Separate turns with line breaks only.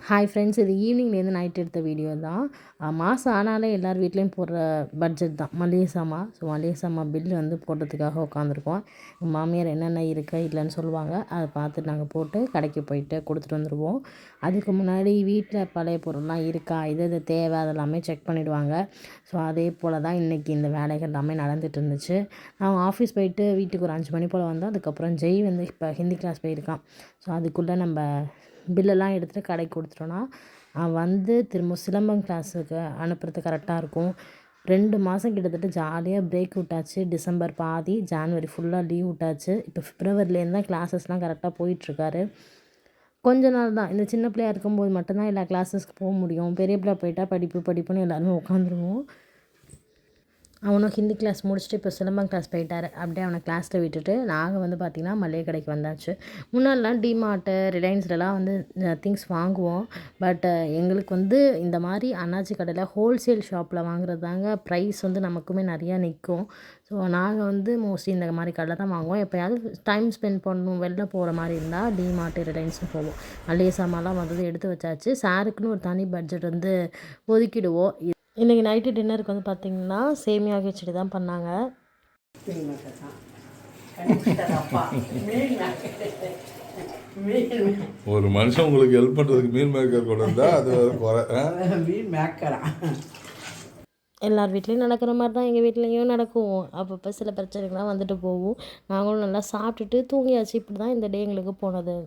Hi friends, இது ஈவினிங்லேருந்து night எடுத்த video தான். மாதம் ஆனாலே எல்லார் வீட்லேயும் போடுற பட்ஜெட் தான் மளிகை சாமான். ஸோ மளிகை சாமான் பில் வந்து போடுறதுக்காக உட்காந்துருக்கோம். மாமியார் என்னென்ன இருக்கா இல்லைன்னு சொல்லுவாங்க. அதை பார்த்து நாங்கள் போட்டு கடைக்கு போயிட்டு கொடுத்துட்டு வந்துடுவோம். அதுக்கு முன்னாடி வீட்டில் பழைய பொருள்லாம் இருக்கா, இது தேவை அதெல்லாமே செக் பண்ணிவிடுவாங்க. ஸோ அதே போல் தான் இன்றைக்கி இந்த வேலைகள் எல்லாமே நடந்துகிட்டு இருந்துச்சு. நான் ஆஃபீஸ் போயிட்டு வீட்டுக்கு ஒரு 5 மணி போல் வந்தோம். அதுக்கப்புறம் ஜெய் வந்து இப்போ ஹிந்தி கிளாஸ் போயிருக்கான். ஸோ அதுக்குள்ளே நம்ம பில்லெல்லாம் எடுத்துகிட்டு கடைக்கு கொடுத்துட்டோன்னா வந்து திரும்ப சிலம்பம் கிளாஸுக்கு அனுப்புறது கரெக்டாக இருக்கும். 2 மாதம் கிட்டத்தட்ட ஜாலியாக பிரேக் விட்டாச்சு. டிசம்பர் பாதி, ஜான்வரி ஃபுல்லாக லீவ் விட்டாச்சு. இப்போ பிப்ரவரிலேருந்து தான் கிளாஸஸ்லாம் கரெக்டாக போயிட்டுருக்காரு. கொஞ்ச நாள் தான், இந்த சின்ன பிள்ளையாக இருக்கும்போது மட்டும்தான் எல்லா கிளாஸஸ்க்கு போக முடியும். பெரிய பிள்ளை போயிட்டால் படிப்புன்னு எல்லாருமே உட்காந்துருவோம். அவனும் ஹிந்தி கிளாஸ் முடிச்சுட்டு இப்போ சிலம்பம் கிளாஸ் போயிட்டார். அப்படியே அவனை கிளாஸில் விட்டுட்டு நாங்கள் வந்து பார்த்திங்கன்னா மளிகை கடைக்கு வந்தாச்சு. முன்னாடிலாம் டிமார்ட்டு, ரிலையன்ஸ்லலாம் வந்து திங்ஸ் வாங்குவோம். பட் எங்களுக்கு வந்து இந்த மாதிரி அண்ணாச்சி கடையில் ஹோல்சேல் ஷாப்பில் வாங்குறது தாங்க ப்ரைஸ் வந்து நமக்குமே நிறையா நிற்கும். ஸோ நாங்கள் வந்து மோஸ்ட்லி இந்த மாதிரி கடையில் தான் வாங்குவோம். எப்போயாவது டைம் ஸ்பெண்ட் பண்ணணும், வெளில போகிற மாதிரி இருந்தால் டிமார்ட்டு, ரிலையன்ஸும் போவோம். மளிகை சாமான்லாம் வந்தது எடுத்து வச்சாச்சு. சாருக்குன்னு ஒரு தனி பட்ஜெட் வந்து ஒதுக்கிடுவோம். இன்றைக்கி நைட்டு டின்னருக்கு வந்து பார்த்திங்கன்னா சேமியா கிச்சடி தான் பண்ணாங்க.
ஒரு மனுஷன் உங்களுக்கு ஹெல்ப் பண்ணுறதுக்கு மீன் மேக்கர் கொண்டு வந்தால் அது குறை.
மீன் மேக்கரா
எல்லார் வீட்லேயும் நடக்கிற மாதிரி தான் எங்கள் வீட்லேயும் நடக்கும். அப்பப்போ சில பிரச்சனைகள்லாம் வந்துட்டு போகும். நாங்களும் நல்லா சாப்பிட்டுட்டு தூங்கியாச்சு. இப்படி தான் இந்த டே எங்களுக்கு போனது.